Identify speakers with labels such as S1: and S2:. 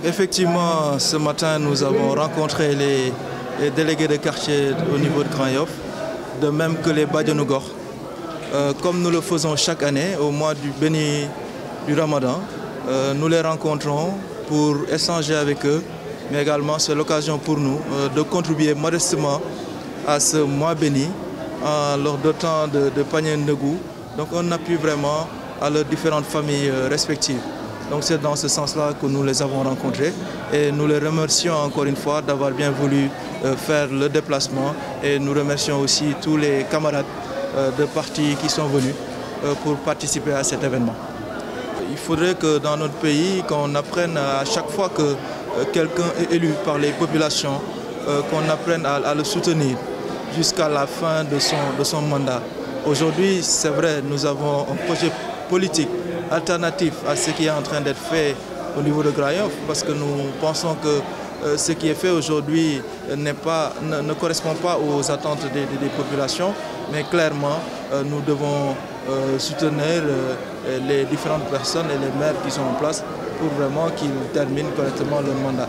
S1: Donc effectivement, ce matin, nous avons rencontré les délégués de quartier au niveau de Grand Yoff, de même que les Badianou Gokh. Comme nous le faisons chaque année au mois du béni du Ramadan, nous les rencontrons pour échanger avec eux, mais également c'est l'occasion pour nous de contribuer modestement à ce mois béni en leur dotant de paniers Ndegou. Donc on appuie vraiment à leurs différentes familles respectives. Donc c'est dans ce sens-là que nous les avons rencontrés et nous les remercions encore une fois d'avoir bien voulu faire le déplacement et nous remercions aussi tous les camarades de partis qui sont venus pour participer à cet événement. Il faudrait que dans notre pays, qu'on apprenne à chaque fois que quelqu'un est élu par les populations, qu'on apprenne à le soutenir jusqu'à la fin de son mandat. Aujourd'hui, c'est vrai, nous avons un projet politique alternatif à ce qui est en train d'être fait au niveau de Grand Yoff, parce que nous pensons que ce qui est fait aujourd'hui ne correspond pas aux attentes des populations, mais clairement, nous devons soutenir les différentes personnes et les maires qui sont en place pour vraiment qu'ils terminent correctement leur mandat.